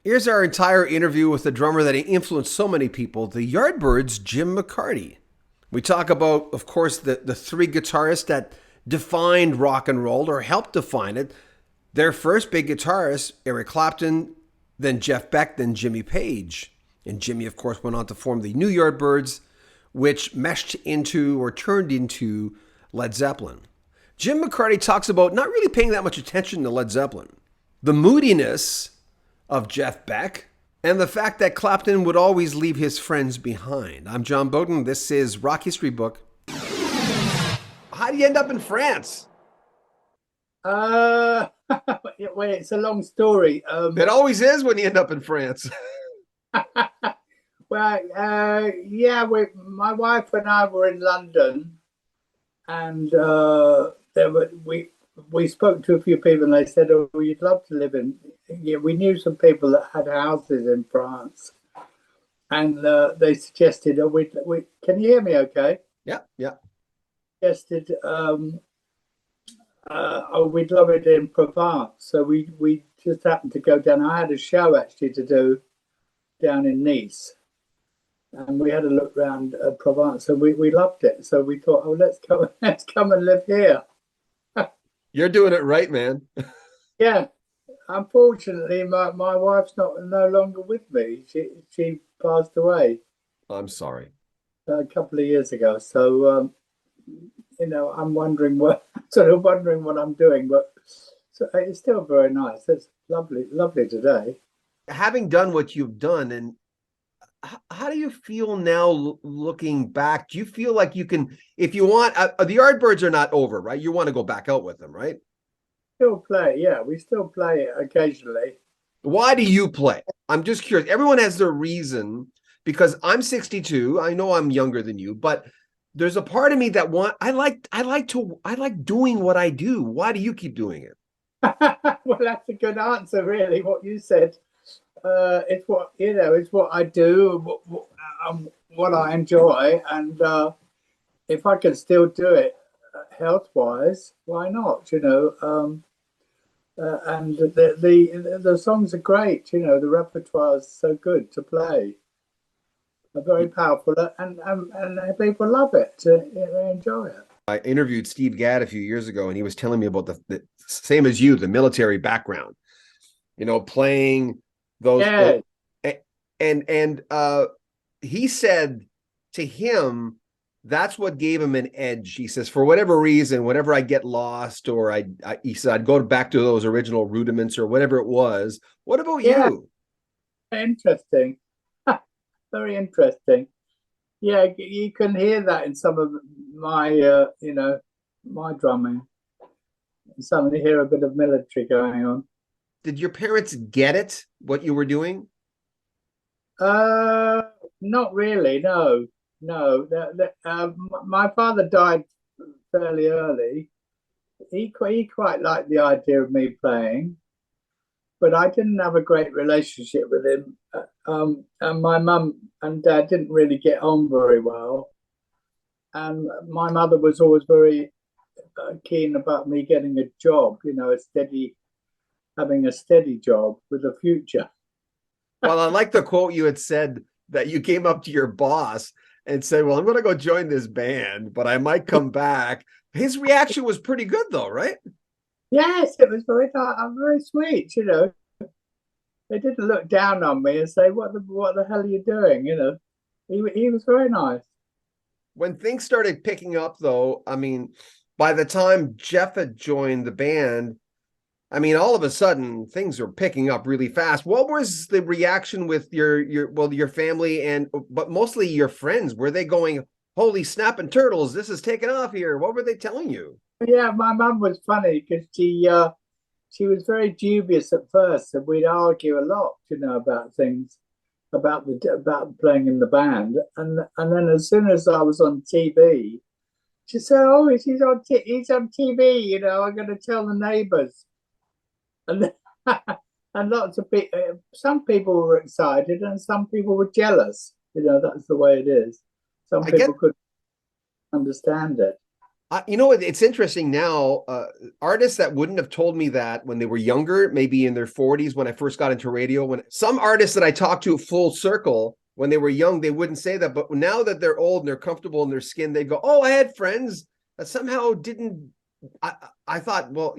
Here's our entire interview with the drummer that influenced so many people, the Yardbirds' Jim McCarty. We talk about, of course, the three guitarists that defined rock and roll or helped define it. Their first big guitarist, Eric Clapton, then Jeff Beck, then Jimmy Page. And Jimmy, of course, went on to form the new Yardbirds, which meshed into or turned into Led Zeppelin. Jim McCarty talks about not really paying that much attention to Led Zeppelin, the moodiness of Jeff Beck, and the fact that Clapton would always leave his friends behind. I'm John Beaudin. This is Rock History Book. How do you end up in France? Uh, well, it's a long story. It always is when you end up in France. Well, yeah, my wife and I were in London, and we spoke to a few people, and they said, "Oh, you'd love to live in." Yeah, we knew some people that had houses in France, and they suggested, "Oh, we can you hear me? Okay?" Yeah, yeah. Suggested, oh, we'd love it in Provence. So we just happened to go down. I had a show actually to do down in Nice, and we had a look around Provence, and we loved it. So we thought, oh, let's come and live here. You're doing it right, man. Yeah. Unfortunately, my wife's no longer with me. She passed away I'm sorry. a couple of years ago. So I'm wondering what sort of wondering what I'm doing, but so it's still very nice. It's lovely, lovely today. Having done what you've done, and how do you feel now looking back? Do you feel like you can, if you want, the Yardbirds are not over, right? You want to go back out with them, right? Still play, yeah. We still play occasionally. Why do you play? I'm just curious. Everyone has their reason because I'm 62. I know I'm younger than you, but there's a part of me that I like doing what I do. Why do you keep doing it? Well, that's a good answer, really. What you said. It's what it's what I do, what I enjoy, and if I can still do it health-wise, why not? And the songs are great. The repertoire is so good to play. They're very powerful, and people love it. They enjoy it. I interviewed Steve Gadd a few years ago, and he was telling me about the same as you, the military background. Playing those, Yeah, and he said to him that's what gave him an edge. He says, for whatever reason, whenever I get lost, or he said I'd go back to those original rudiments or whatever it was. What about yeah, you? interesting. Very interesting. Yeah, you can hear that in some of my, my drumming. Suddenly hear a bit of military going on. Did your parents get it, what you were doing? Uh, Not really. No, no. My father died fairly early. He quite liked the idea of me playing, but I didn't have a great relationship with him. And my mum and dad didn't really get on very well. And my mother was always very keen about me getting a job, having a steady job with a future. Well, I like the quote you had said that you came up to your boss and said, well, I'm going to go join this band, but I might come back. His reaction was pretty good, though, right? Yes, it was very sweet. They didn't look down on me and say, "What the hell are you doing?" He was very nice. When things started picking up, though, I mean, by the time Jeff had joined the band, I mean, all of a sudden things are picking up really fast. What was the reaction with your family but mostly your friends? Were they going, "Holy snapping turtles, this is taking off here"? What were they telling you? Yeah, my mum was funny because she was very dubious at first, and we'd argue a lot, about things, about playing in the band, and then as soon as I was on TV, she said, "Oh, he's on TV. I'm going to tell the neighbours." And and lots of people, some people were excited, and some people were jealous. That's the way it is. Some I get people could understand it. You know what? It's interesting now. Artists that wouldn't have told me that when they were younger, maybe in their 40s, when I first got into radio, when some artists that I talked to full circle when they were young, they wouldn't say that. But now that they're old and they're comfortable in their skin, they go, "Oh, I had friends that somehow didn't." I thought, well,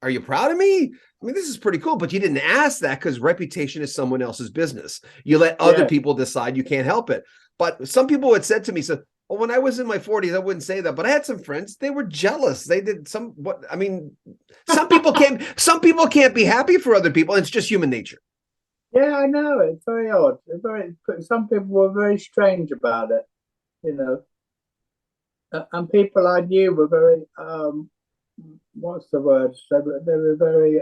are you proud of me? I mean, this is pretty cool, but you didn't ask that because reputation is someone else's business. You let other Yeah, people decide. You can't help it. But some people had said to me, so well, when I was in my 40s, I wouldn't say that, but I had some friends. They were jealous. They did I mean, some people can't be happy for other people. It's just human nature. yeah, I know. It's very odd. Some people were very strange about it, you know. And people I knew were very what's the word? They were very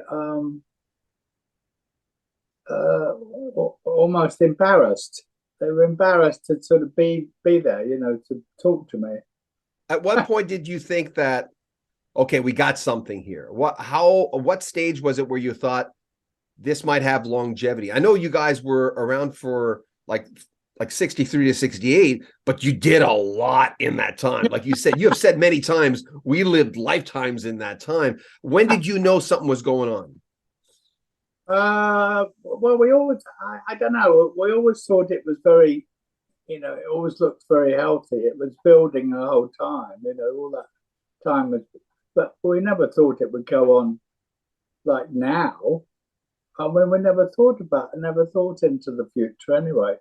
almost embarrassed. They were embarrassed to sort of be there, to talk to me. At what point did you think that, okay, we got something here? What stage was it where you thought this might have longevity? I know you guys were around for like 63 to 68, but you did a lot in that time. Like you have said many times, we lived lifetimes in that time. When did you know something was going on? Well, I don't know, we always thought it was very, it always looked very healthy. It was building the whole time, all that time was, but we never thought it would go on like now. I mean, we never thought into the future anyway.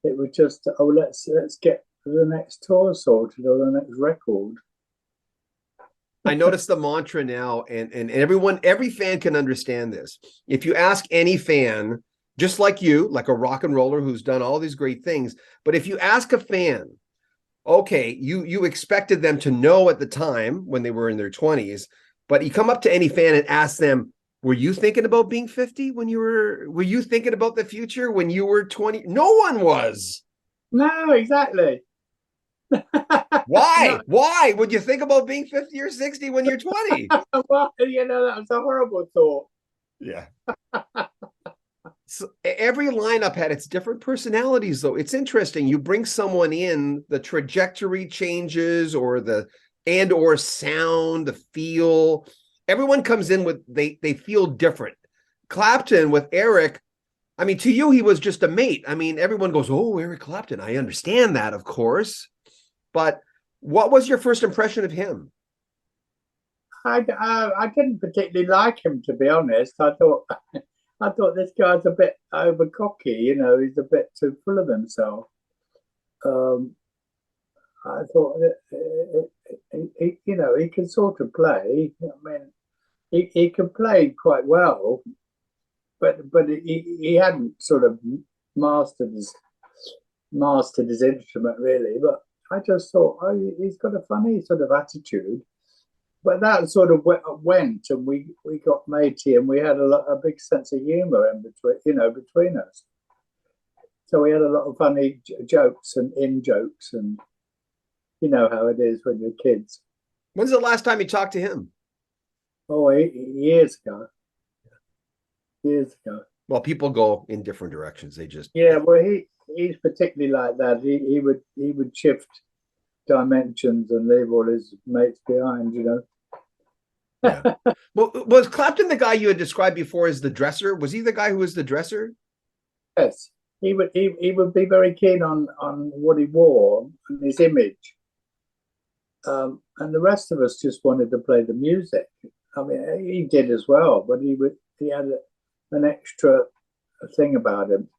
It was just, oh, let's get the next tour sorted or the next record. I notice the mantra now, and every fan can understand this. If you ask any fan, just like you, like a rock and roller who's done all these great things, but if you ask a fan, okay, you expected them to know at the time when they were in their 20s, but you come up to any fan and ask them, were you thinking about being 50 when were you thinking about the future when you were 20? No one was. No, exactly. Why? Not Why would you think about being 50 or 60 when you're 20? well, that was a horrible thought. Yeah. So every lineup had its different personalities, though. It's interesting. You bring someone in, the trajectory changes, or sound, the feel. Everyone comes in with they feel different. Clapton with Eric, I mean, to you, he was just a mate. I mean, everyone goes, "Oh, Eric Clapton." I understand that, of course. But what was your first impression of him? I didn't particularly like him, to be honest. I thought this guy's a bit over cocky. He's a bit too full of himself. Um, I thought that he can sort of play. I mean, he can play quite well, but he hadn't sort of mastered his mastered his instrument really. But I just thought, oh, he's got a funny sort of attitude. But that sort of went, and we got matey, and we had a big sense of humour in between us. So we had a lot of funny jokes and in jokes, and you know how it is when you're kids. When's the last time you talked to him? Oh, years ago, years ago. Well, people go in different directions. They just Yeah, well, he's particularly like that. He would shift dimensions and leave all his mates behind. yeah. Well, was Clapton the guy you had described before as the dresser? Was he the guy who was the dresser? Yes, he would be very keen on what he wore and his image. And the rest of us just wanted to play the music. I mean, he did as well, but he had an extra thing about him.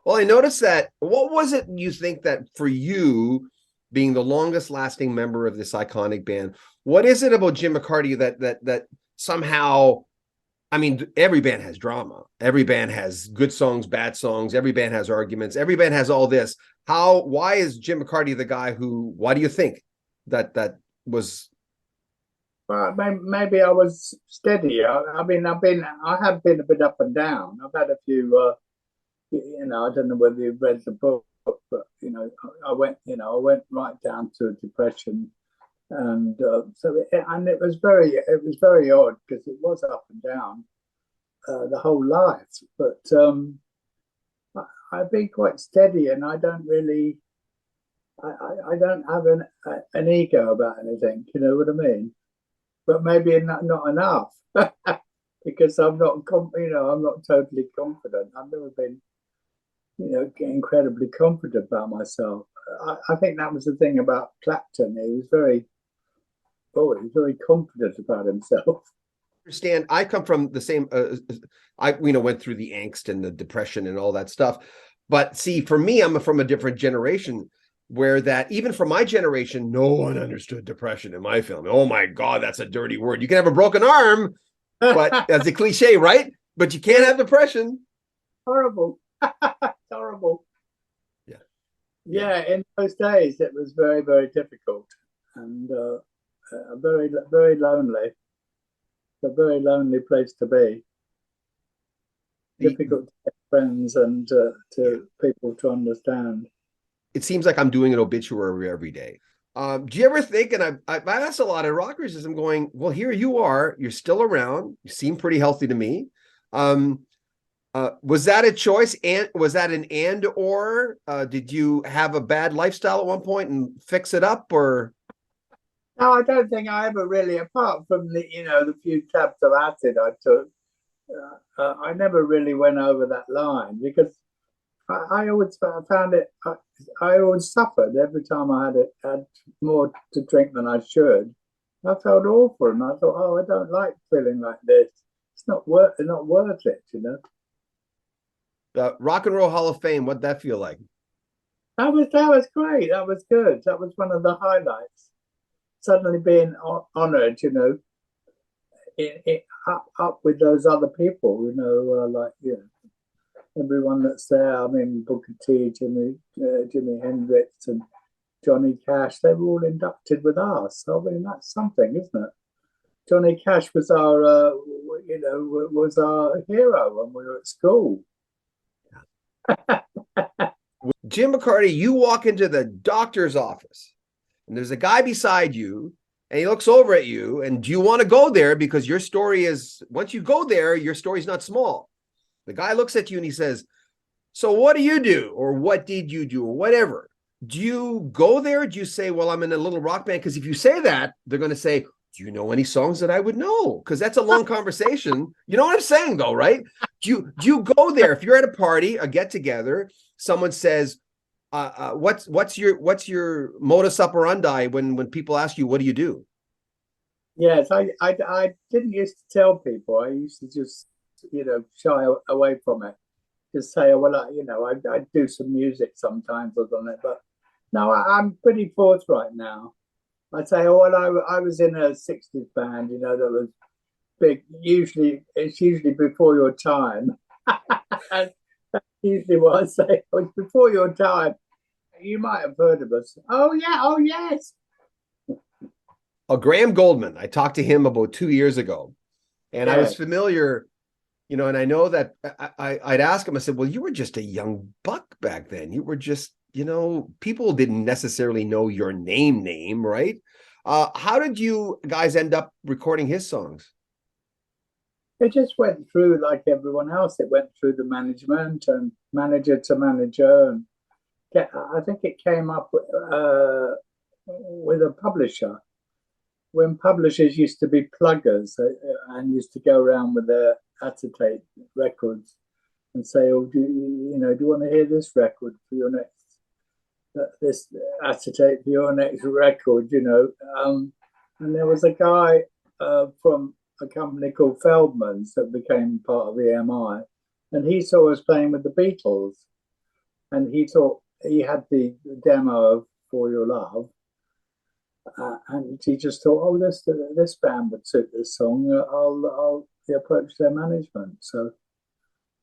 Well, I noticed that. What was it you think that for you, being the longest lasting member of this iconic band, what is it about Jim McCarty that somehow? I mean, every band has drama. Every band has good songs, bad songs. Every band has arguments. Every band has all this. Why is Jim McCarty the guy who? Why do you think that was? Well, maybe I was steady. I mean, I have been a bit up and down. I've had a few. I don't know whether you've read the book, but I went right down to depression, and it was very odd because it was up and down the whole life. But I've been quite steady, and I don't really. I don't have an ego about anything. You know what I mean? But maybe not enough because I'm not, I'm not totally confident. I've never been, incredibly confident about myself. I think that was the thing about Clapton. He was very confident about himself. Understand, I come from the same I went through the angst and the depression and all that stuff, but see, for me, I'm from a different generation where that even for my generation, no one understood depression in my film. Oh my god, that's a dirty word. You can have a broken arm, but that's a cliche, right? But you can't have depression. Horrible. Horrible. Yeah. Yeah, in those days it was very, very difficult and very, very lonely. A very lonely place to be. Difficult to get friends and to people to understand. It seems like I'm doing an obituary every day. Do you ever think, and I've asked a lot of rockers as I'm going, well, here you are, you're still around, you seem pretty healthy to me. Was that a choice? And was that an or did you have a bad lifestyle at one point and fix it up, or? No, I don't think I ever really, apart from the few tabs of acid I took, I never really went over that line because I always found it. I always suffered every time I had more to drink than I should. I felt awful, and I thought, oh, I don't like feeling like this. It's not worth it, you know. The Rock and Roll Hall of Fame, what'd that feel like? That was great. That was good. That was one of the highlights. Suddenly being honoured, up with those other people, everyone that's there. I mean, Booker T, Jimi Hendrix, and Johnny Cash. They were all inducted with us. I mean, that's something, isn't it? Johnny Cash was our hero when we were at school. Jim McCarty, you walk into the doctor's office and there's a guy beside you and he looks over at you, and do you want to go there? Because your story is, once you go there, your story's not small. The guy looks at you and he says, so what do you do? Or what did you do? Or whatever. Do you go there? Do you say, well, I'm in a little rock band? Because if you say that, they're going to say, do you know any songs that I would know? Because that's a long conversation. You know what I'm saying, though, right? Do you go there? If you're at a party, a get together, someone says, what's your modus operandi when people ask you, what do you do? Yes, I didn't used to tell people. I used to just shy away from it. Just say, well, I do some music sometimes or something. But no, I'm pretty forthright now. I'd say, oh, well, I was in a '60s band, that was big. It's usually before your time. And that's usually what I say. Oh, it's before your time. You might have heard of us. Oh yeah. Oh yes. Graham Goldman. I talked to him about 2 years ago, and I was familiar, and I know that I'd ask him. I said, well, you were just a young buck back then. You were just, people didn't necessarily know your name, right? How did you guys end up recording his songs? It just went through like everyone else. It went through the management and manager to manager, and I think it came up with a publisher when publishers used to be pluggers and used to go around with their acetate records and say, "Oh, do you want to hear this record for your next this acetate for your next record?" And there was a guy from a company called Feldman's that became part of EMI, and he saw us playing with the Beatles, and he thought he had the demo of "For Your Love." And he just thought, oh, this band would suit this song. I'll approach their management. So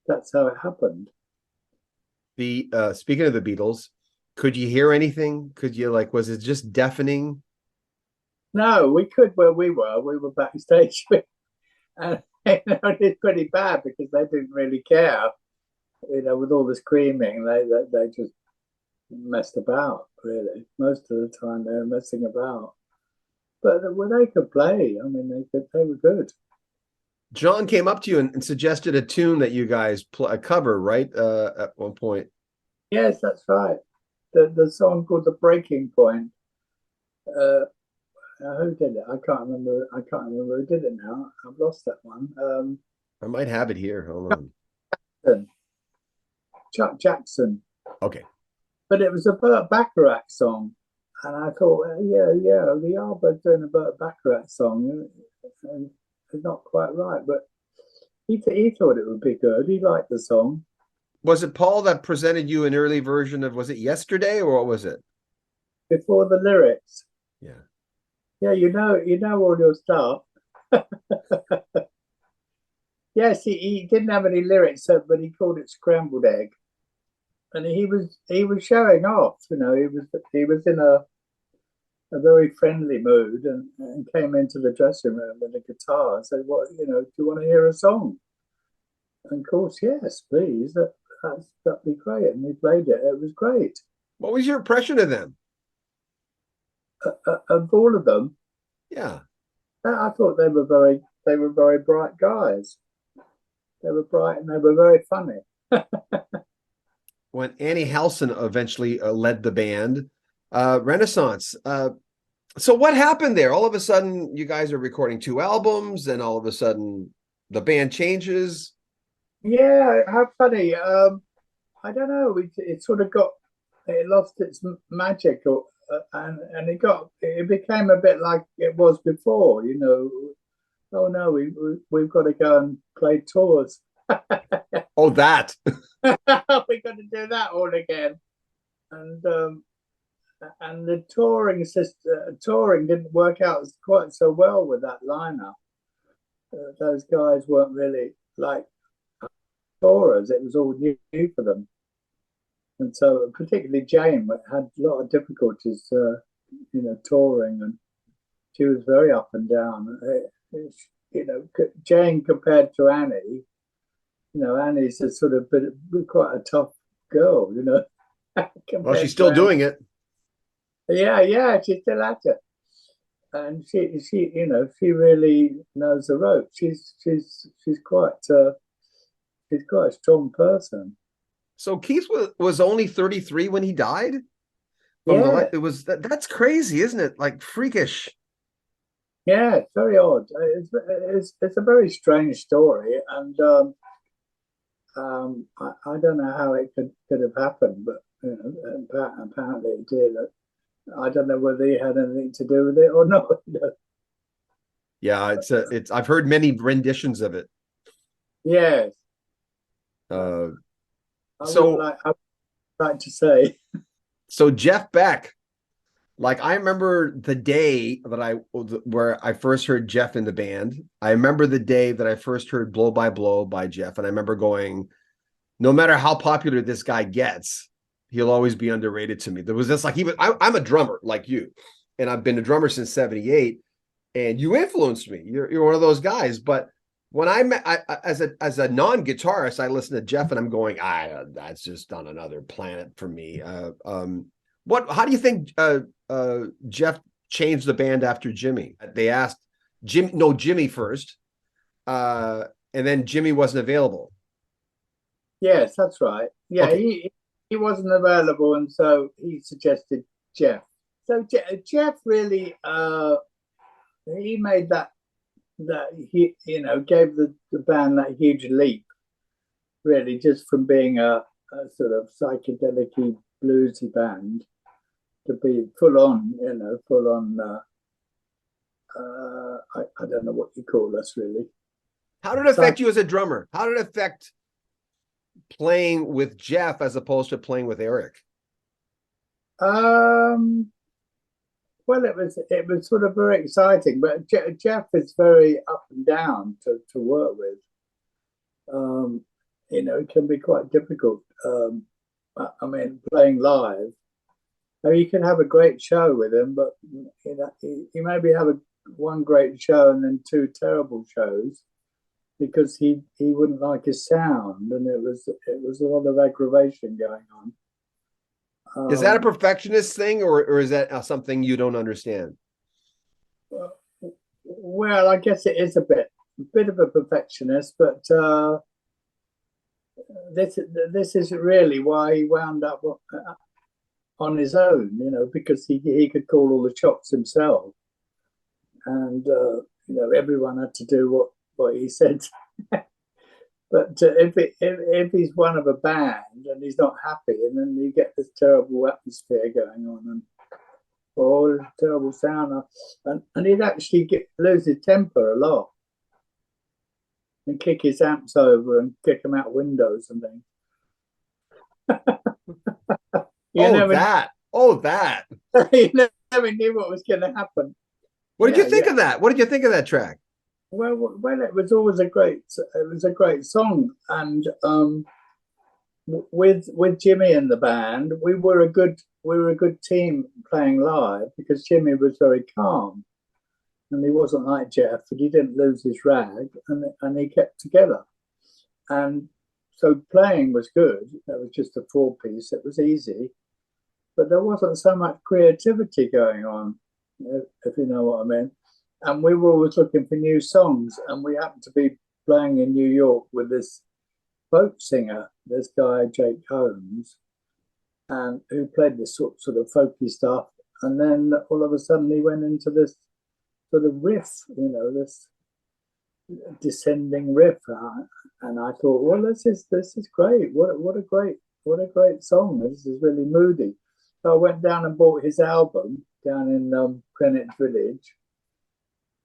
that's how it happened. The speaking of the Beatles, could you hear anything? Could you was it just deafening? No, we could where we were. We were backstage, and it's pretty bad because they didn't really care. With all the screaming, they just messed about, really. Most of the time they were messing about. But they could play. I mean, they were good. John came up to you and suggested a tune that you guys cover, right? At one point. Yes, that's right. the song called "The Breaking Point." Uh, who did it? I can't remember. I can't remember who did it now. I've lost that one. I might have it here. Hold on. Chuck Jackson. Okay. But it was a Burt Bacharach song, and I thought, yeah, the Yardbirds doing a Burt Bacharach song, and it's not quite right, but he thought it would be good. He liked the song. Was it Paul that presented you an early version of, was it Yesterday or what was it? Before the lyrics. Yeah. Yeah, you know all your stuff. Yes, he didn't have any lyrics, but he called it Scrambled Egg. And he was showing off, he was in a very friendly mood and came into the dressing room with a guitar and said, "What, do you want to hear a song?" And of course, yes, please. That'd be great. And we played it. It was great. What was your impression of them? Of all of them, Yeah. I thought they were very bright guys. They were bright and they were very funny. When Annie Halson eventually led the band, Renaissance. So what happened there? All of a sudden, you guys are recording 2 albums, and all of a sudden, the band changes. Yeah, how funny. I don't know. It lost its magic, and it became a bit like it was before. Oh no, we've got to go and play tours. Oh, that. We've got to do that all again, and the touring didn't work out quite so well with that lineup. Those guys weren't really like tourers. It was all new for them, and so particularly Jane had a lot of difficulties, touring, and she was very up and down. Jane compared to Annie. Annie's a sort of quite a tough girl, Well, she's still doing it. Yeah, she's still at it, and she really knows the ropes. She's quite a strong person. So Keith was only 33 when he died. Yeah, That's crazy, isn't it? Like freakish. yeah, it's very odd. It's a very strange story, and I don't know how it could have happened, but apparently it did. I don't know whether he had anything to do with it or not. Yeah, it's I've heard many renditions of it. Yes. Uh, I so would like to say. so Jeff Beck, like I remember the day where I first heard Jeff in the band. I remember the day that I first heard Blow by Blow by Jeff, and I remember going, no matter how popular this guy gets, he'll always be underrated to me. There was this like I'm a drummer like you, and I've been a drummer since '78, and you influenced me. You're one of those guys. But when as a non-guitarist, I listen to Jeff and I'm going, that's just on another planet for me. How do you think Jeff changed the band after Jimmy? They asked Jimmy first, and then Jimmy wasn't available. Yes, that's right. Yeah, Okay. he wasn't available, and so he suggested Jeff. So Jeff really he made that he gave the band that huge leap, really, just from being a sort of psychedelic bluesy band to be full on. I don't know what you call us, really. How did it affect you as a drummer? How did it affect playing with Jeff as opposed to playing with Eric? Well, it was sort of very exciting, but Jeff is very up and down to work with. It can be quite difficult. I mean, playing live. I mean, you can have a great show with him, but you maybe have one great show and then 2 terrible shows because he wouldn't like his sound, and it was a lot of aggravation going on. Is that a perfectionist thing, or is that something you don't understand? Well, I guess it is a bit of a perfectionist, but this is really why he wound up on his own, because he could call all the shots himself, and everyone had to do what he said. But if he's one of a band and he's not happy, and then you get this terrible atmosphere going on, and oh, terrible sound, and he'd actually lose his temper a lot and kick his amps over and kick them out windows and things. Oh, that. You never knew what was going to happen. What did you think of that? What did you think of that track? Well, it was always a great song, and with Jimmy in the band, we were a good team playing live, because Jimmy was very calm, and he wasn't like Jeff, but he didn't lose his rag, and he kept together, and so playing was good. That was just a 4-piece. It was easy, but there wasn't so much creativity going on, if you know what I mean. And we were always looking for new songs, and we happened to be playing in New York with this folk singer, this guy Jake Holmes, and who played this sort of folky stuff. And then all of a sudden he went into this sort of riff, this descending riff, and I thought, well, this is great. What a great song. This is really moody. So I went down and bought his album down in Greenwich Village,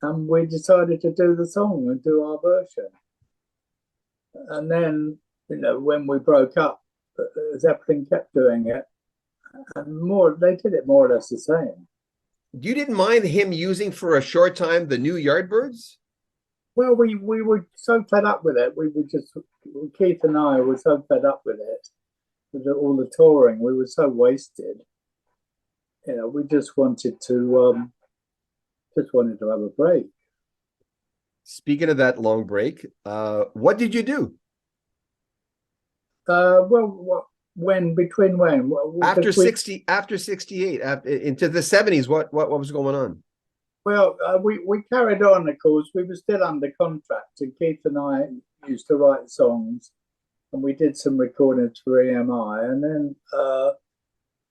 and we decided to do the song and do our version. And then, when we broke up, Zeppelin kept doing it, and they did it more or less the same. You didn't mind him using for a short time the new Yardbirds? Well, we were so fed up with it. Keith and I were so fed up with it, with all the touring. We were so wasted. We just wanted to have a break. Speaking of that long break, what did you do? Between when? After 68, into the 70s, what was going on? Well, we carried on, of course. We were still under contract, and Keith and I used to write songs, and we did some recordings for EMI, and then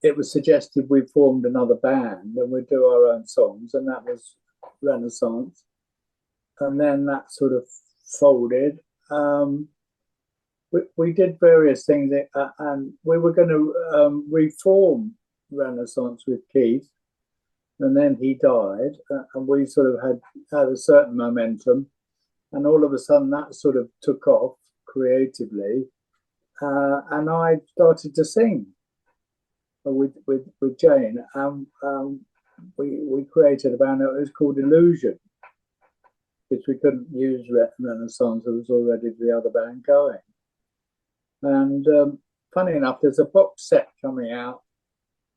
it was suggested we formed another band and we'd do our own songs, and that was Renaissance. And then that sort of folded. We did various things, and we were going to reform Renaissance with Keith, and then he died, and we sort of had a certain momentum, and all of a sudden that sort of took off creatively, and I started to sing with Jane, and we created a band that was called Illusion, because we couldn't use Renaissance. There was already the other band going. And funny enough, there's a box set coming out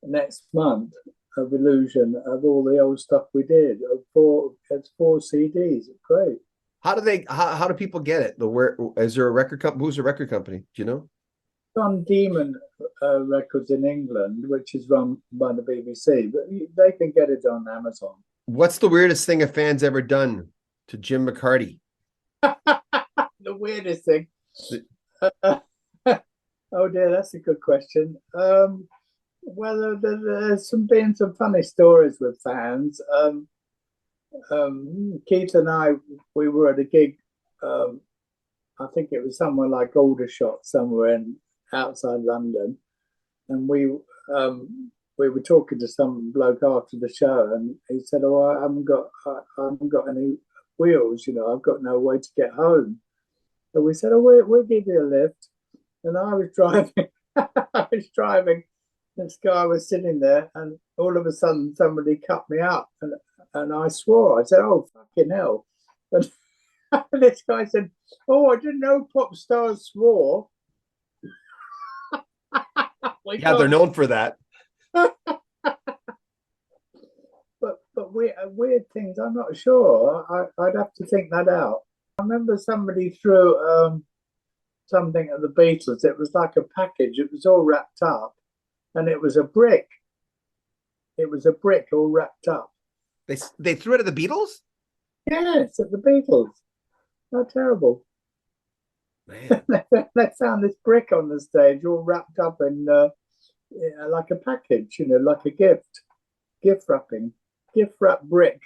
next month of Illusion, of all the old stuff we did. It's 4 CDs. It's great. How do people get it? Is there a record company? Who's the record company? Do you know? On Demon Records in England, which is run by the BBC, but they can get it on Amazon. What's the weirdest thing a fan's ever done to Jim McCarty? The weirdest thing. Oh dear, that's a good question. Well, there's been some funny stories with fans. Keith and I, we were at a gig. I think it was somewhere like Aldershot, somewhere outside London, and we were talking to some bloke after the show, and he said, "Oh, I haven't got any wheels. I've got no way to get home." So we said, "Oh, we'll give you a lift." And I was driving. This guy was sitting there, and all of a sudden somebody cut me up, and I swore. I said, "Oh, fucking hell!" And this guy said, "Oh, I didn't know pop stars swore." Yeah, they're known for that. But weird things, I'm not sure. I'd have to think that out. I remember somebody threw something at the Beatles. It was like a package. It was all wrapped up, and it was a brick. It was a brick all wrapped up. They threw it at the Beatles? Yes, at the Beatles. How terrible. Man. They found this brick on the stage all wrapped up in like a package, like a gift wrapping, gift wrap brick.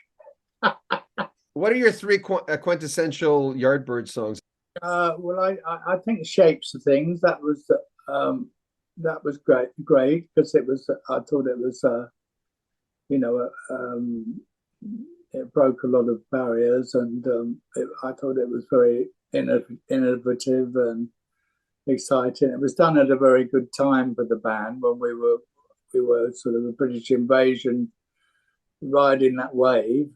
What are your three quintessential Yardbird songs? Well, I think Shapes of Things, that was great because I thought it was you know it broke a lot of barriers, and I thought it was very innovative and exciting. It was done at a very good time for the band when we were sort of a British invasion riding that wave.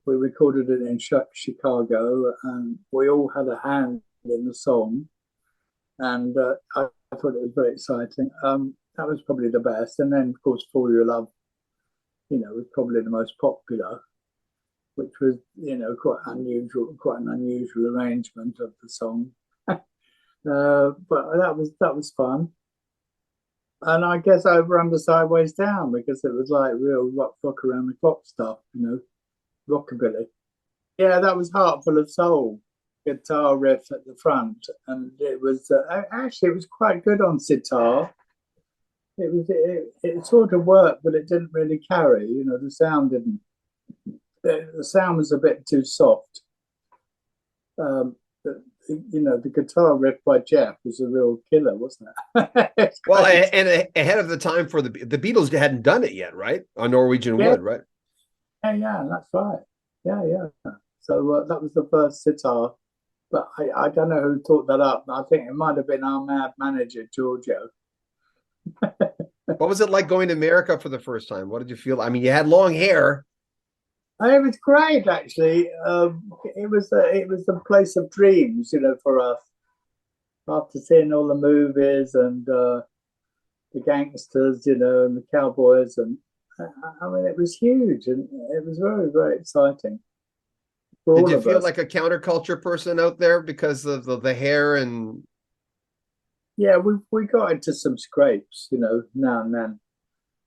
We recorded it in Chicago, and we all had a hand in the song. And I thought it was very exciting. That was probably the best. And then, of course, For Your Love, was probably the most popular, which was, quite an unusual arrangement of the song. But that was fun. And I guess Over Under Sideways Down, because it was like real rock around the clock stuff, rockabilly. Yeah, that was Heart Full of Soul, guitar riff at the front, and it was actually it was quite good on sitar. It sort of worked, but it didn't really carry. The sound didn't. The sound was a bit too soft. The guitar riff by Jeff was a real killer, wasn't it? Well, and ahead of the time for the Beatles hadn't done it yet, right? On Norwegian Wood, right? Yeah, that's right. Yeah. So that was the first sitar, but I don't know who thought that up. I think it might have been our mad manager, Giorgio. What was it like going to America for the first time? What did you feel? I mean, you had long hair. It was great, actually. It was the place of dreams, for us. After seeing all the movies and the gangsters, and the cowboys, and I mean, it was huge, and it was very, very exciting. Did you feel like a counterculture person out there because of the hair and? Yeah, we got into some scrapes, now and then.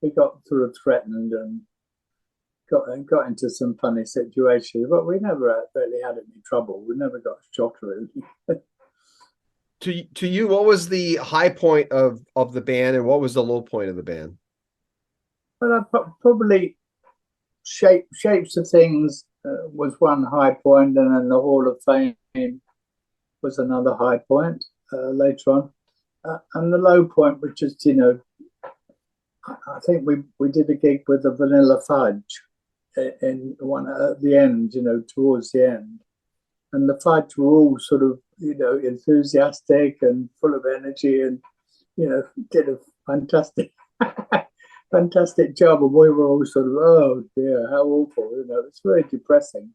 We got sort of threatened and got into some funny situations, but we never really had any trouble. We never got shot or anything. To you, what was the high point of the band, and what was the low point of the band? Well, probably Shapes of Things was one high point, and then the Hall of Fame was another high point later on. And the low point was just, I think we did a gig with the Vanilla Fudge in one at the end, towards the end. And the Fudge were all sort of, enthusiastic and full of energy, and, did a fantastic job. And we were all sort of, oh dear, how awful, it's very depressing.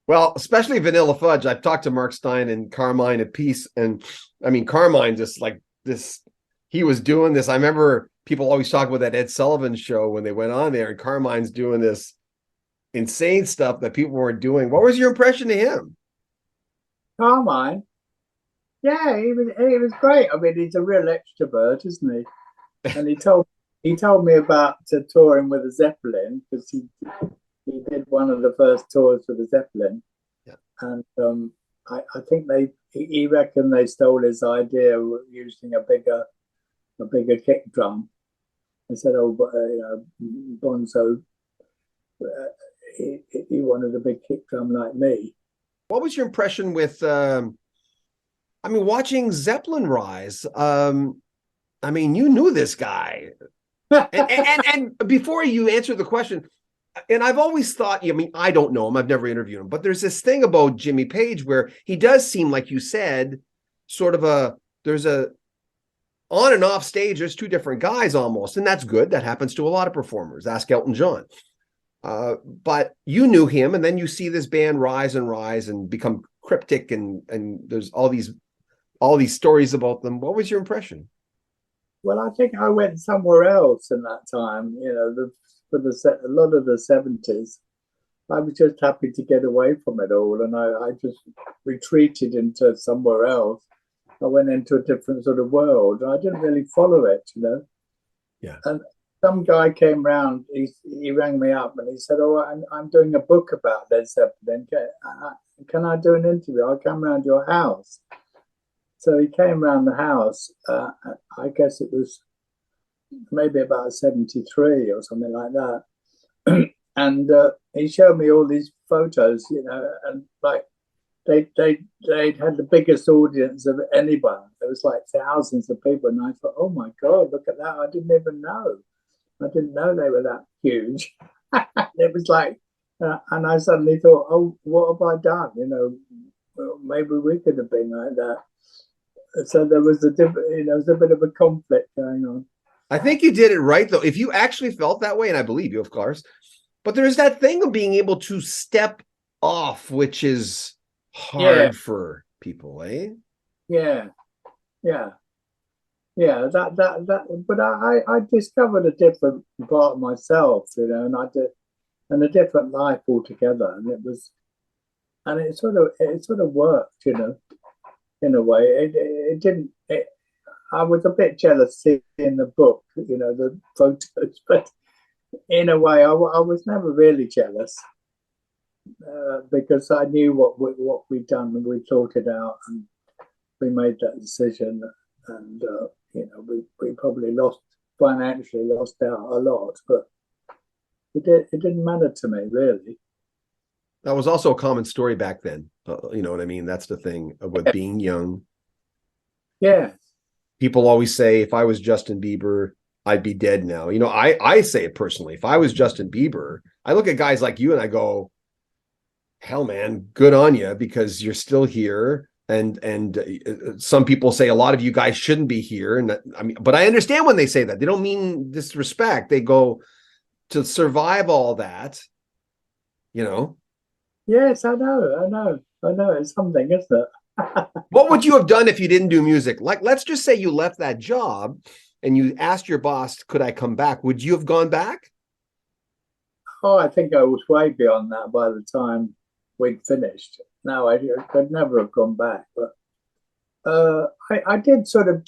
Well, especially Vanilla Fudge. I've talked to Mark Stein and Carmine at Peace, and I mean, Carmine just like this, he was doing this. I remember people always talk about that Ed Sullivan show when they went on there, and Carmine's doing this insane stuff that people weren't doing. What was your impression of him? Carmine? Yeah, he was great. I mean, he's a real extrovert, isn't he? And he told me about touring with the Zeppelin, because he did one of the first tours with the Zeppelin. Yeah. And I think he reckoned they stole his idea of using a bigger kick drum. They said, "Oh, but Bonzo, he wanted a big kick drum like me." What was your impression with? Watching Zeppelin rise. You knew this guy, and before you answer the question. And I've always thought, I don't know him. I've never interviewed him, but there's this thing about Jimmy Page where he does seem, like you said, sort of there's a on and off stage. There's two different guys almost. And that's good. That happens to a lot of performers. Ask Elton John. But you knew him, and then you see this band rise and become cryptic. And there's all these stories about them. What was your impression? Well, I think I went somewhere else in that time, for a lot of the 70s, I was just happy to get away from it all, and I just retreated into somewhere else. I went into a different sort of world, and I didn't really follow it, Yeah. And some guy came round, he rang me up, and he said, "Oh, I'm doing a book about Led Zeppelin. Can I do an interview? I'll come round your house." So he came round the house. I guess it was maybe about 73 or something like that. And he showed me all these photos, and like they'd had the biggest audience of anyone. There was like thousands of people, and I thought, oh my God, look at that! I didn't even know. I didn't know they were that huge. It was like, and I suddenly thought, oh, what have I done? Well, maybe we could have been like that. So there was a bit of a conflict going on. I think you did it right, though. If you actually felt that way, and I believe you, of course, but there's that thing of being able to step off, which is hard for people, eh? Yeah, yeah, yeah. But I discovered a different part of myself, and I did, and a different life altogether, and it sort of worked, in a way. It didn't. I was a bit jealous seeing the book, the photos, but in a way, I was never really jealous because I knew what we'd done, and we thought it out, and we made that decision, and we probably financially lost out a lot, but it didn't matter to me really. That was also a common story back then. You know what I mean? That's the thing about being young. Yeah. People always say, if I was Justin Bieber, I'd be dead now. I say it personally. If I was Justin Bieber, I look at guys like you and I go, hell, man, good on you, because you're still here. And some people say a lot of you guys shouldn't be here. And but I understand when they say that. They don't mean disrespect. They go, to survive all that, Yes, I know. It's something, isn't it? What would you have done if you didn't do music? Like, let's just say you left that job and you asked your boss, could I come back? Would you have gone back? Oh, I think I was way beyond that by the time we'd finished. No, I could never have gone back. But I did sort of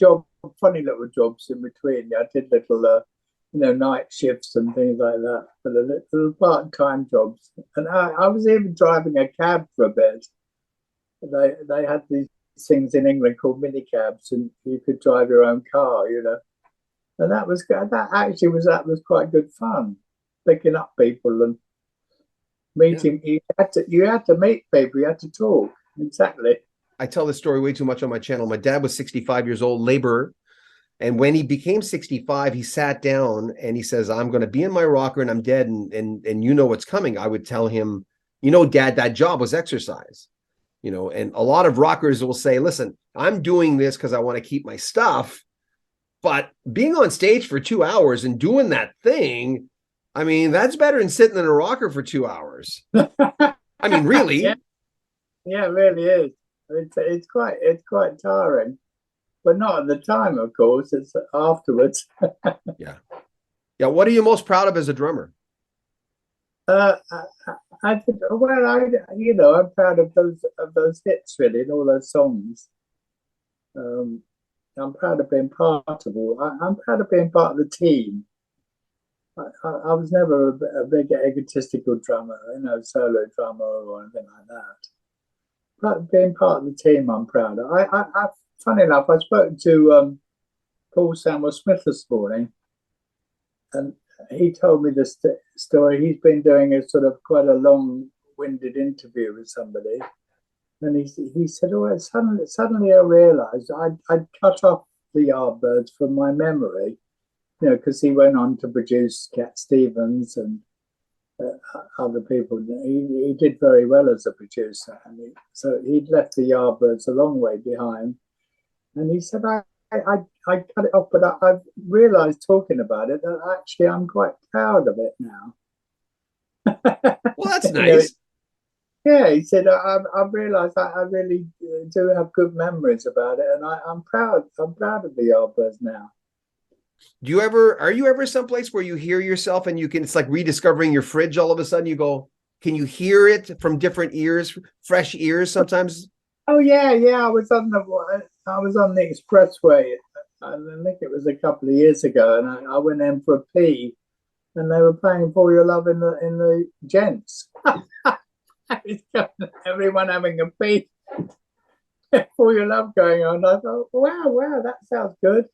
funny little jobs in between. I did little, night shifts and things like that, but little part-time jobs. And I was even driving a cab for a bit. They had these things in England called minicabs, and you could drive your own car, and that was quite good fun, picking up people and meeting. Yeah. You had to meet people. You had to talk. Exactly. I tell this story way too much on my channel. My dad was 65 years old, laborer. And when he became 65, he sat down and he says, I'm going to be in my rocker and I'm dead. And you know what's coming. I would tell him, Dad, that job was exercise. And a lot of rockers will say, listen, I'm doing this because I want to keep my stuff. But being on stage for 2 hours and doing that thing, I mean, that's better than sitting in a rocker for 2 hours. I mean, really? Yeah, it really is. It's quite tiring. But not at the time, of course. It's afterwards. Yeah. What are you most proud of as a drummer? I think. Well, I'm proud of those hits, really, and all those songs. I'm proud of being part of I'm proud of being part of the team. I was never a big egotistical drummer, solo drummer or anything like that. But being part of the team, I'm proud of. Funny enough, I spoke to Paul Samwell-Smith this morning, and he told me this story. He's been doing a sort of quite a long-winded interview with somebody, and he said, "Oh, suddenly I realised I'd cut off the Yardbirds from my memory, because he went on to produce Cat Stevens and other people. He did very well as a producer, and so he'd left the Yardbirds a long way behind." And he said, I cut it off, but I've realised talking about it that actually I'm quite proud of it now. Well, that's nice. Yeah, he said, I've realised I really do have good memories about it, and I'm proud. I'm proud of the Yardbirds now. Are you ever someplace where you hear yourself and it's like rediscovering your fridge all of a sudden? You go, can you hear it from different ears, fresh ears sometimes? Oh yeah. I was on the expressway. I think it was a couple of years ago, and I went in for a pee, and they were playing "For Your Love" in the gents. Everyone having a pee, "For Your Love" going on. I thought, wow, that sounds good.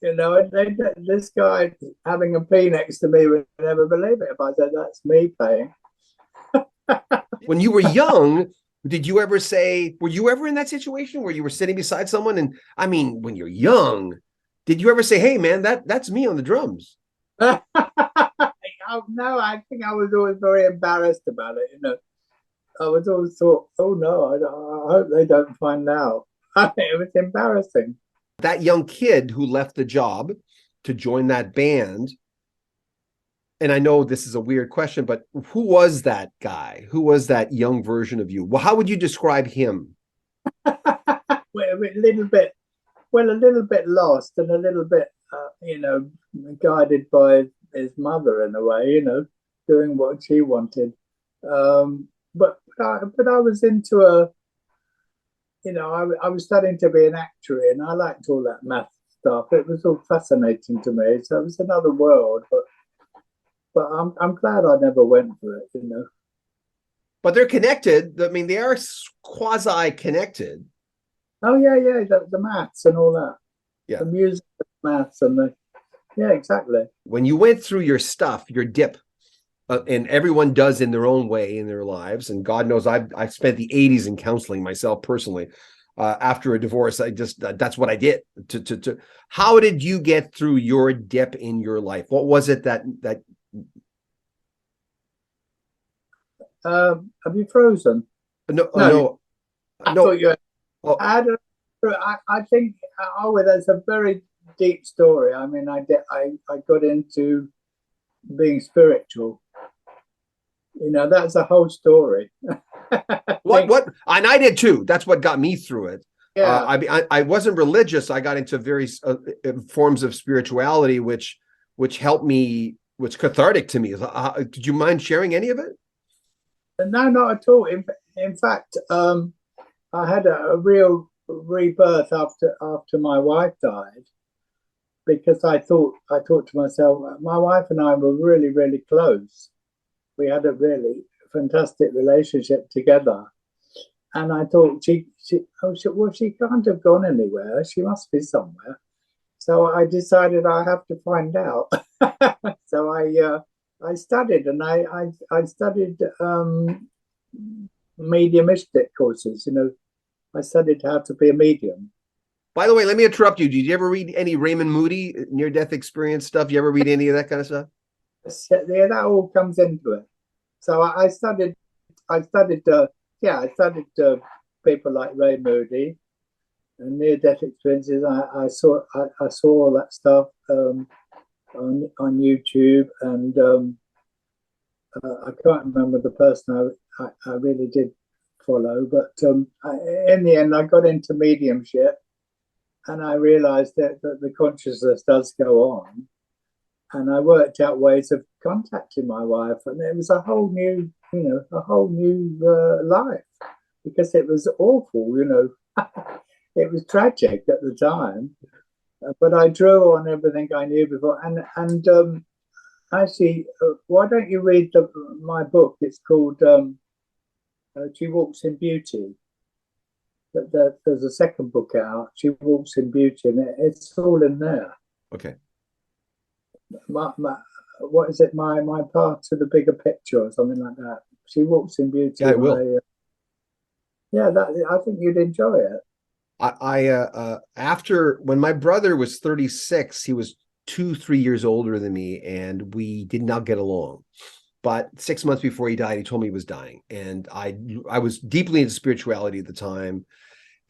You know, this guy having a pea next to me would never believe it if I said that's me playing. When you were young, did you ever say, were you ever in that situation where you were sitting beside someone? And I mean, when you're young, did you ever say, hey, man, that's me on the drums? Oh, no, I think I was always very embarrassed about it. You know, I was always thought, oh no, I hope they don't find out. It was embarrassing. That young kid who left the job to join that band, and I know this is a weird question, but who was that guy? Who was that young version of you? Well, how would you describe him? Well, a little bit lost and a little bit, you know, guided by his mother in a way, you know, doing what she wanted. But I was into you know, I was studying to be an actuary, and I liked all that math stuff. It was all fascinating to me. So it was another world, but I'm glad I never went for it, you know. But they're connected. I mean, they are quasi connected. Oh yeah, the maths and all that, Yeah. the music, the maths, and the yeah, exactly. When you went through your stuff, your dip, and everyone does in their own way in their lives, and God knows I spent the 80s in counseling myself personally. After a divorce, I just that's what I did. How did you get through your dip in your life? What was it that Have you frozen? no No, no I no thought you had. oh, I think, oh, that's a very deep story. I mean, I got into being spiritual. You know, that's a whole story. what and I did too. That's what got me through it. Yeah. I wasn't religious. I got into various forms of spirituality, which helped me, which cathartic to me. Did you mind sharing any of it? No, not at all. In fact, I had a real rebirth after my wife died, because I thought to myself, my wife and I were really, really close. We had a really fantastic relationship together. And I thought well, she can't have gone anywhere. She must be somewhere. So I decided I have to find out. So I studied, and I studied mediumistic courses. You know, I studied how to be a medium. By the way, let me interrupt you. Did you ever read any Raymond Moody near-death experience stuff? You ever read any of that kind of stuff? Yeah, that all comes into it. So I studied. I studied. I studied people like Ray Moody and near-death experiences. I saw all that stuff on YouTube, and I can't remember the person I really did follow, but in the end, I got into mediumship, and I realized that the consciousness does go on, and I worked out ways of contacting my wife, and it was a whole new, life, because it was awful, you know. It was tragic at the time, but I drew on everything I knew before, and actually, why don't you read my book? It's called She Walks in Beauty. There's a second book out, She Walks in Beauty, and it's all in there. Okay. What is it? My path to the bigger picture, or something like that. She Walks in Beauty. Yeah, I will. I think you'd enjoy it. After when my brother was 36, he was 3 years older than me, and we did not get along. But 6 months before he died, he told me he was dying, and I was deeply into spirituality at the time.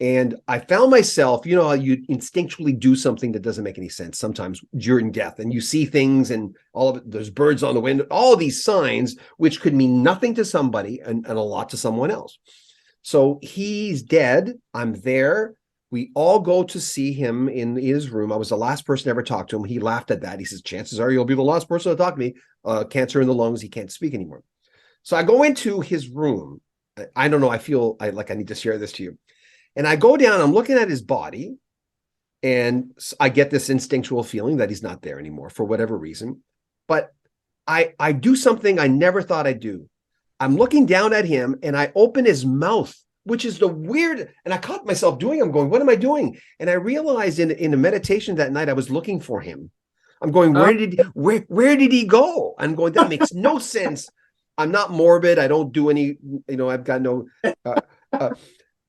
And I found myself, you know, how you instinctually do something that doesn't make any sense sometimes during death, and you see things, and all of it, there's birds on the window, all of these signs, which could mean nothing to somebody and a lot to someone else. So he's dead. I'm there. We all go to see him in his room. I was the last person to ever talk to him. He laughed at that. He says, chances are you'll be the last person to talk to me. Cancer in the lungs. He can't speak anymore. So I go into his room. I don't know. I feel like I need to share this to you. And I go down, I'm looking at his body, and I get this instinctual feeling that he's not there anymore for whatever reason. But I do something I never thought I'd do. I'm looking down at him, and I open his mouth which is the weird. And I caught myself doing. I'm going, what am I doing? And I realized in a meditation that night, I was looking for him. I'm going, where did he go? I'm going, that makes no sense. I'm not morbid. I don't do any, I've got no,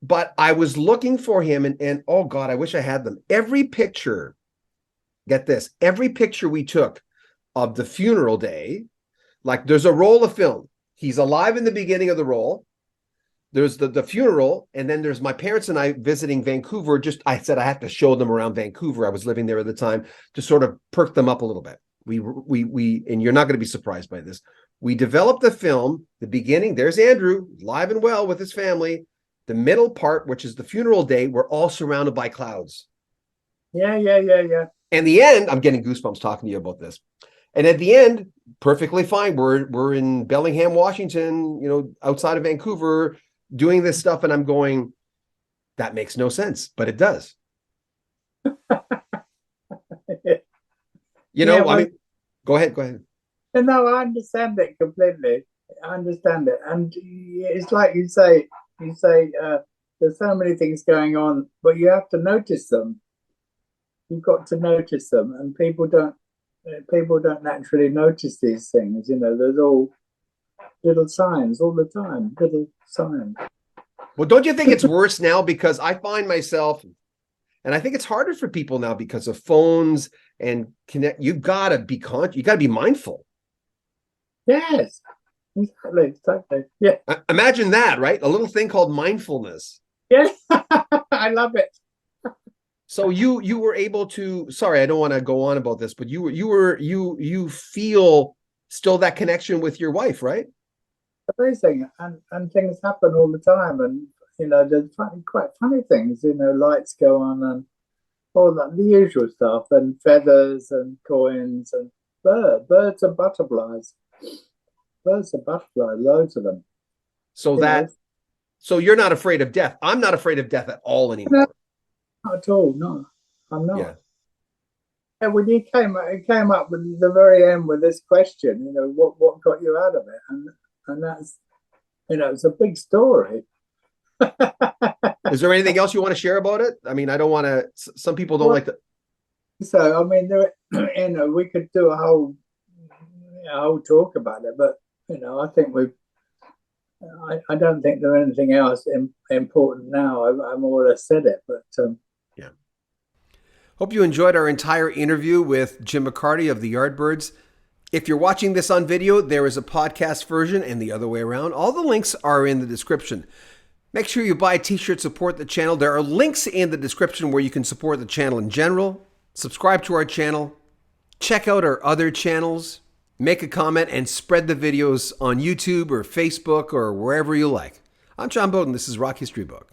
but I was looking for him and oh God, I wish I had them. Every picture, get this, every picture we took of the funeral day, like there's a roll of film. He's alive in the beginning of the roll. There's the funeral, and then there's my parents and I visiting Vancouver. I said I have to show them around Vancouver. I was living there at the time to sort of perk them up a little bit. We and you're not going to be surprised by this. We developed the film, the beginning. There's Andrew, live and well with his family. The middle part, which is the funeral day, we're all surrounded by clouds. Yeah. And the end, I'm getting goosebumps talking to you about this. And at the end, perfectly fine. We're in Bellingham, Washington, outside of Vancouver, doing this stuff, and I'm going, that makes no sense, but it does. Go ahead. No, I understand it completely. I understand it, and it's like you say, there's so many things going on, but you have to notice them. You've got to notice them, and people don't naturally notice these things. There's all little signs all the time, little signs. Well, don't you think it's worse now? Because I find myself, and I think it's harder for people now because of phones and connect. You've got to be you got to be mindful. Yes, exactly. Yeah. Imagine that, right? A little thing called mindfulness. Yeah, I love it. So you were able to. Sorry, I don't want to go on about this, but you feel still that connection with your wife, right? Amazing, and things happen all the time, and there's quite funny things. Lights go on and all that, the usual stuff, and feathers and coins and birds and butterflies. Birds and butterflies, loads of them. So you're not afraid of death. I'm not afraid of death at all anymore. No, not at all. No, I'm not. Yeah. And when you came up with the very end with this question, what got you out of it, and that's, it's a big story. Is there anything else you want to share about it? I mean, I don't want to. Some people don't like to. So I mean, we could do a whole talk about it, but I think I don't think there's anything else important now. I more or less said it, but yeah. Hope you enjoyed our entire interview with Jim McCarty of the Yardbirds. If you're watching this on video, there is a podcast version and the other way around. All the links are in the description. Make sure you buy a t-shirt, support the channel. There are links in the description where you can support the channel in general. Subscribe to our channel. Check out our other channels. Make a comment and spread the videos on YouTube or Facebook or wherever you like. I'm John Beaudin. This is Rock History Book.